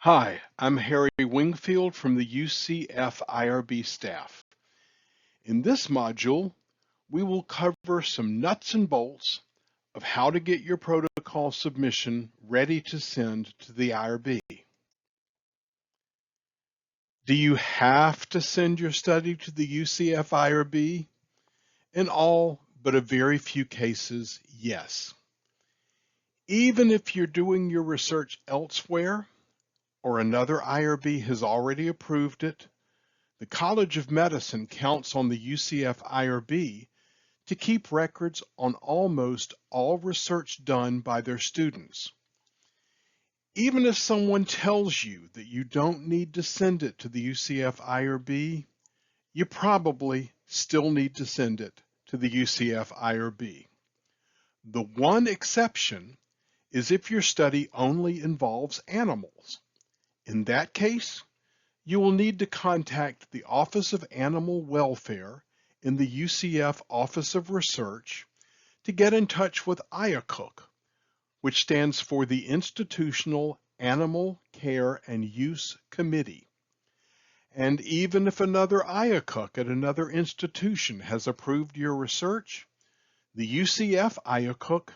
Hi, I'm Harry Wingfield from the UCF IRB staff. In this module, we will cover some nuts and bolts of how to get your protocol submission ready to send to the IRB. Do you have to send your study to the UCF IRB? In all but a very few cases, yes. Even if you're doing your research elsewhere or another IRB has already approved it, the College of Medicine counts on the UCF IRB to keep records on almost all research done by their students. Even if someone tells you that you don't need to send it to the UCF IRB, you probably still need to send it to the UCF IRB. The one exception is if your study only involves animals. In that case, you will need to contact the Office of Animal Welfare in the UCF Office of Research to get in touch with IACUC, which stands for the Institutional Animal Care and Use Committee. And even if another IACUC at another institution has approved your research, the UCF IACUC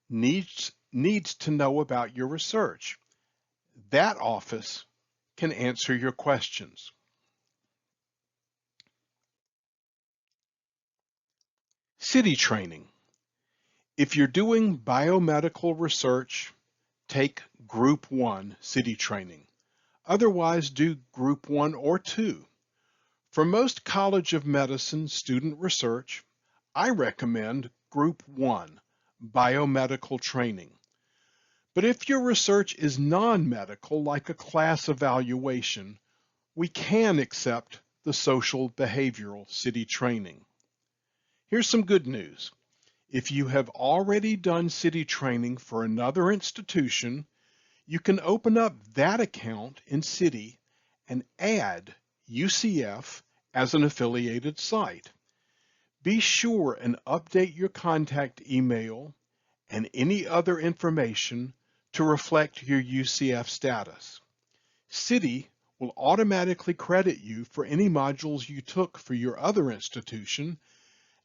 needs to know about your research. That office can answer your questions. City training. If you're doing biomedical research, take Group 1 city training. Otherwise, do Group 1 or 2. For most College of Medicine student research, I recommend Group 1, biomedical training. But if your research is non-medical, like a class evaluation, we can accept the social behavioral city training. Here's some good news. If you have already done city training for another institution, you can open up that account in City and add UCF as an affiliated site. Be sure and update your contact email and any other information to reflect your UCF status. City will automatically credit you for any modules you took for your other institution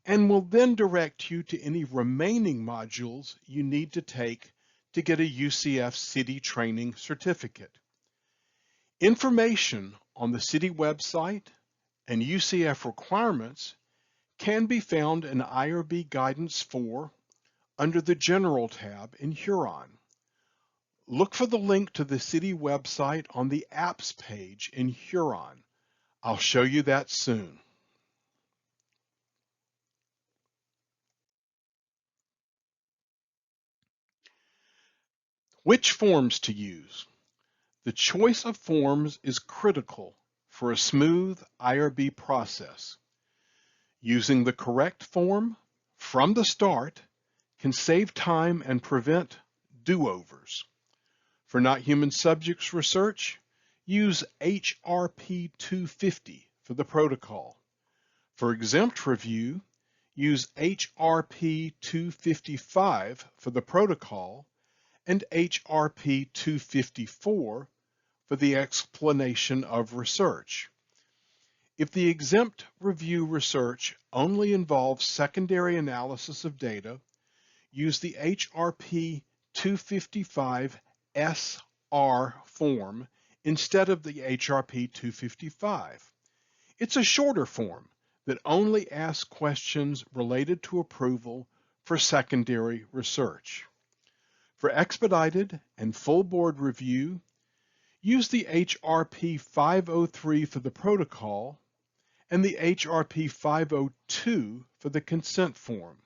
and will then direct you to any remaining modules you need to take to get a UCF City Training Certificate. Information on the City website and UCF requirements can be found in IRB Guidance 4 under the General tab in Huron. Look for the link to the City website on the Apps page in Huron. I'll show you that soon. Which forms to use? The choice of forms is critical for a smooth IRB process. Using the correct form from the start can save time and prevent do-overs. For not human subjects research, use HRP 250 for the protocol. For exempt review, use HRP 255 for the protocol and HRP 254 for the explanation of research. If the exempt review research only involves secondary analysis of data, use the HRP 255 SR form instead of the HRP 255. It's a shorter form that only asks questions related to approval for secondary research. For expedited and full board review, use the HRP 503 for the protocol and the HRP 502 for the consent form.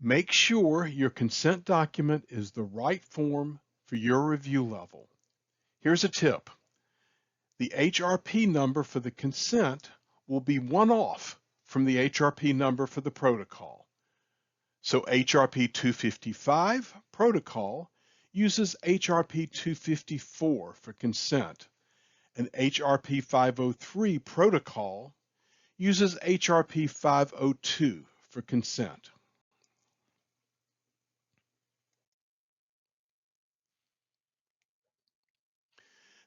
Make sure your consent document is the right form for your review level. Here's a tip. The HRP number for the consent will be one off from the HRP number for the protocol. So HRP 255 protocol uses HRP 254 for consent, and HRP 503 protocol uses HRP 502 for consent.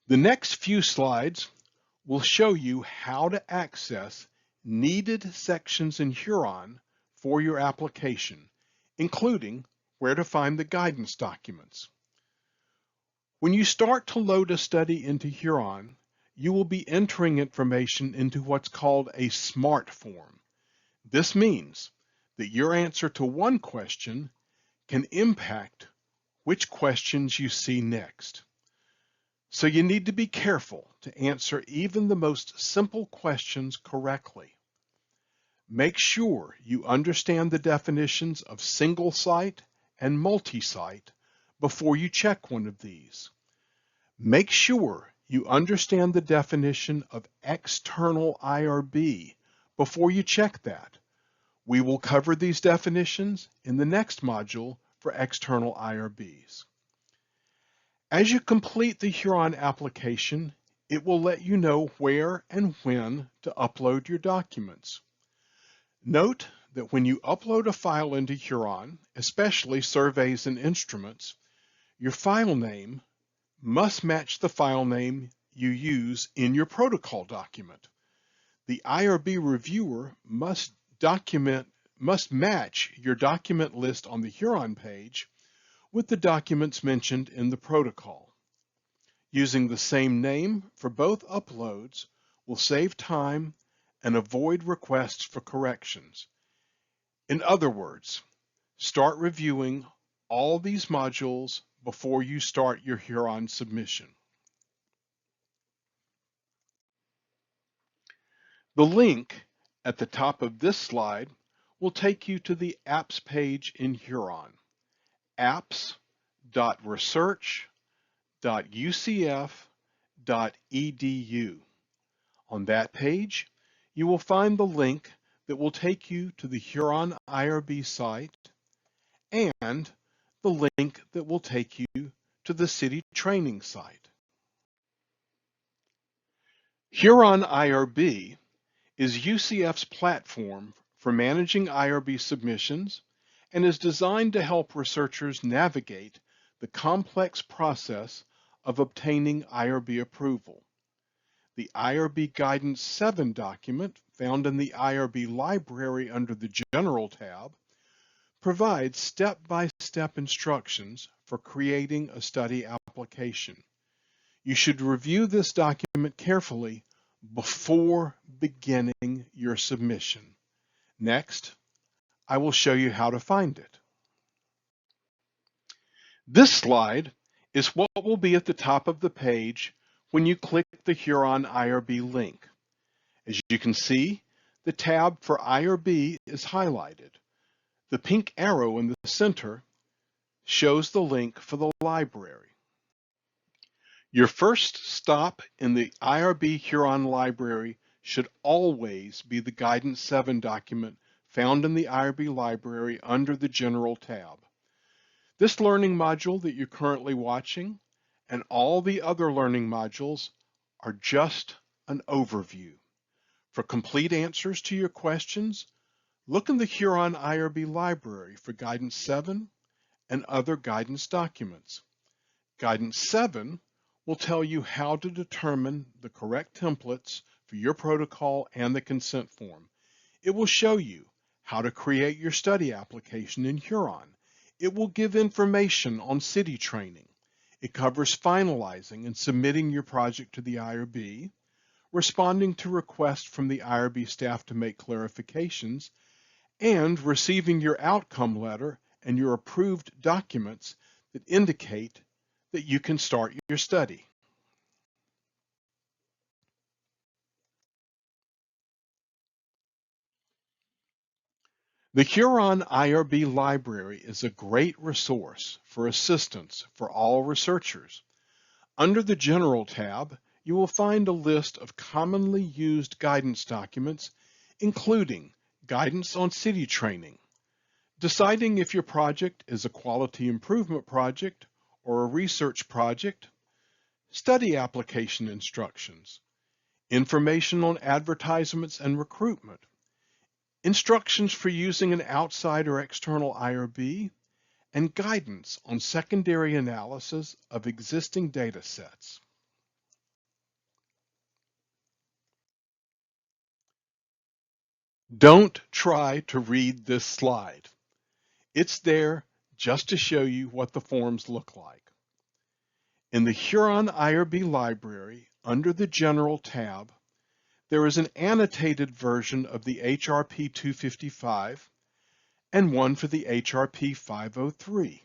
The next few slides will show you how to access needed sections in Huron for your application, including where to find the guidance documents. When you start to load a study into Huron, you will be entering information into what's called a SMART form. This means that your answer to one question can impact which questions you see next. So you need to be careful to answer even the most simple questions correctly. Make sure you understand the definitions of single site and multi-site before you check one of these. Make sure you understand the definition of external IRB before you check that. We will cover these definitions in the next module for external IRBs. As you complete the Huron application, it will let you know where and when to upload your documents. Note that when you upload a file into Huron, especially surveys and instruments, your file name must match the file name you use in your protocol document. The IRB reviewer must match your document list on the Huron page with the documents mentioned in the protocol. Using the same name for both uploads will save time and avoid requests for corrections. In other words, start reviewing all these modules before you start your Huron submission. The link at the top of this slide will take you to the Apps page in Huron, apps.research.ucf.edu. On that page, you will find the link that will take you to the Huron IRB site and the link that will take you to the city training site. Huron IRB is UCF's platform for managing IRB submissions and is designed to help researchers navigate the complex process of obtaining IRB approval. The IRB Guidance 7 document, found in the IRB library under the General tab, provides step-by-step instructions for creating a study application. You should review this document carefully before beginning your submission. Next, I will show you how to find it. This slide is what will be at the top of the page when you click the Huron IRB link. As you can see, the tab for IRB is highlighted. The pink arrow in the center shows the link for the library. Your first stop in the IRB Huron library should always be the Guidance 7 document found in the IRB library under the General tab. This learning module that you're currently watching and all the other learning modules are just an overview. For complete answers to your questions, look in the Huron IRB library for Guidance 7 and other guidance documents. Guidance 7 will tell you how to determine the correct templates for your protocol and the consent form. It will show you how to create your study application in Huron. It will give information on city training. It covers finalizing and submitting your project to the IRB, responding to requests from the IRB staff to make clarifications, and receiving your outcome letter and your approved documents that indicate that you can start your study. The Huron IRB Library is a great resource for assistance for all researchers. Under the General tab, you will find a list of commonly used guidance documents, including guidance on city training, deciding if your project is a quality improvement project or a research project, study application instructions, information on advertisements and recruitment, instructions for using an outside or external IRB, and guidance on secondary analysis of existing data sets. Don't try to read this slide. It's there just to show you what the forms look like. In the Huron IRB library, under the General tab, there is an annotated version of the HRP 255 and one for the HRP 503.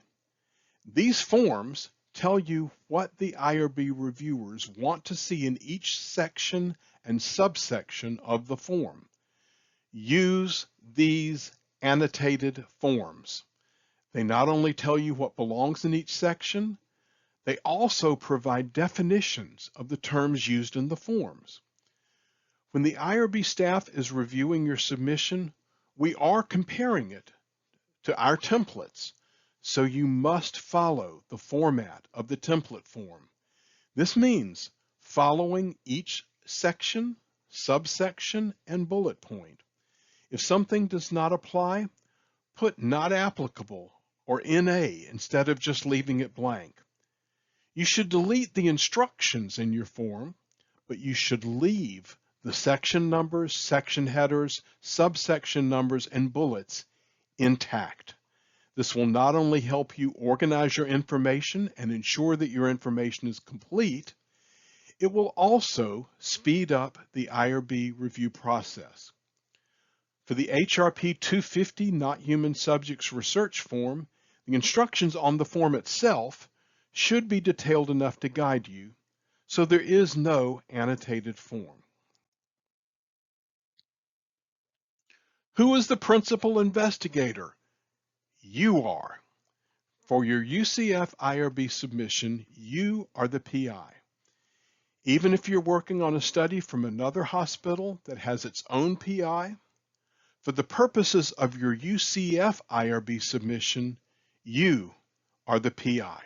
These forms tell you what the IRB reviewers want to see in each section and subsection of the form. Use these annotated forms. They not only tell you what belongs in each section, they also provide definitions of the terms used in the forms. When the IRB staff is reviewing your submission, we are comparing it to our templates, so you must follow the format of the template form. This means following each section, subsection, and bullet point. If something does not apply, put not applicable or NA instead of just leaving it blank. You should delete the instructions in your form, but you should leave the section numbers, section headers, subsection numbers, and bullets intact. This will not only help you organize your information and ensure that your information is complete, it will also speed up the IRB review process. For the HRP 250 Not Human Subjects Research form, the instructions on the form itself should be detailed enough to guide you, so there is no annotated form. Who is the principal investigator? You are. For your UCF IRB submission, you are the PI. Even if you're working on a study from another hospital that has its own PI, for the purposes of your UCF IRB submission, you are the PI.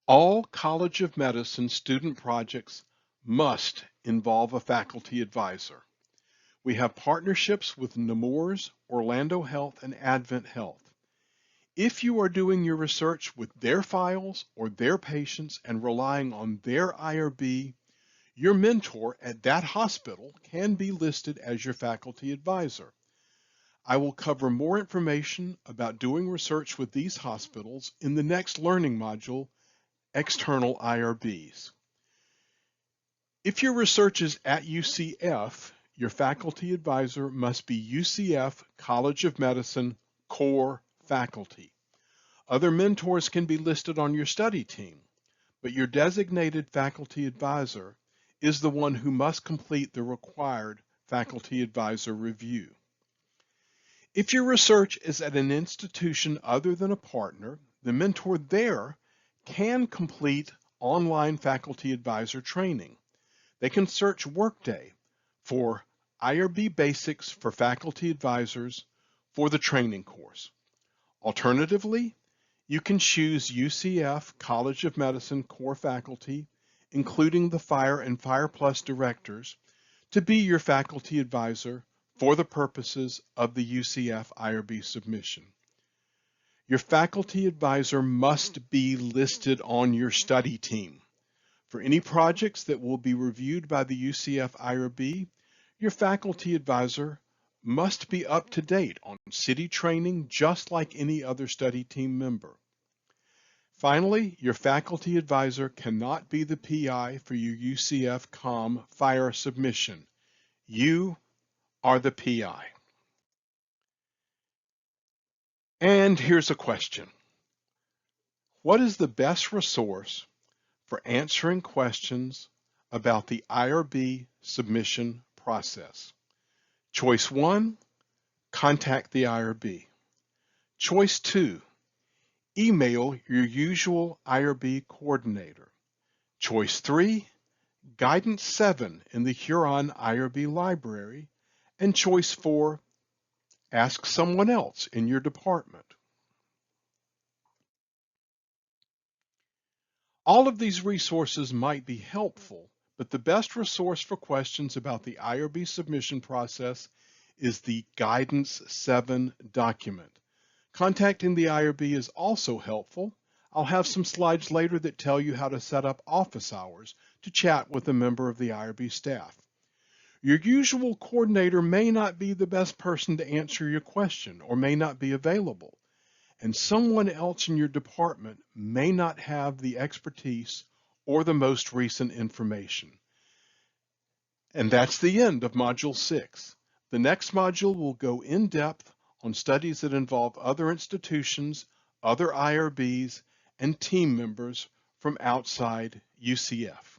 All College of Medicine student projects must involve a faculty advisor. We have partnerships with Nemours, Orlando Health, and Advent Health. If you are doing your research with their files or their patients and relying on their IRB, your mentor at that hospital can be listed as your faculty advisor. I will cover more information about doing research with these hospitals in the next learning module, External IRBs. If your research is at UCF, your faculty advisor must be UCF College of Medicine core faculty. Other mentors can be listed on your study team, but your designated faculty advisor is the one who must complete the required faculty advisor review. If your research is at an institution other than a partner, the mentor there can complete online faculty advisor training. They can search Workday for IRB Basics for Faculty Advisors for the training course. Alternatively, you can choose UCF College of Medicine core faculty, including the F.I.R.E and F.I.R.E Plus directors, to be your faculty advisor for the purposes of the UCF IRB submission. Your faculty advisor must be listed on your study team. For any projects that will be reviewed by the UCF IRB, your faculty advisor must be up to date on city training just like any other study team member. Finally, your faculty advisor cannot be the PI for your UCF COM F.I.R.E submission. You are the PI. And here's a question. What is the best resource for answering questions about the IRB submission process? Choice 1, contact the IRB. Choice 2, email your usual IRB coordinator. Choice 3, Guidance 7 in the Huron IRB library. And choice 4, ask someone else in your department. All of these resources might be helpful, but the best resource for questions about the IRB submission process is the Guidance 7 document. Contacting the IRB is also helpful. I'll have some slides later that tell you how to set up office hours to chat with a member of the IRB staff. Your usual coordinator may not be the best person to answer your question or may not be available, and someone else in your department may not have the expertise or the most recent information. And that's the end of Module 6. The next module will go in depth on studies that involve other institutions, other IRBs, and team members from outside UCF.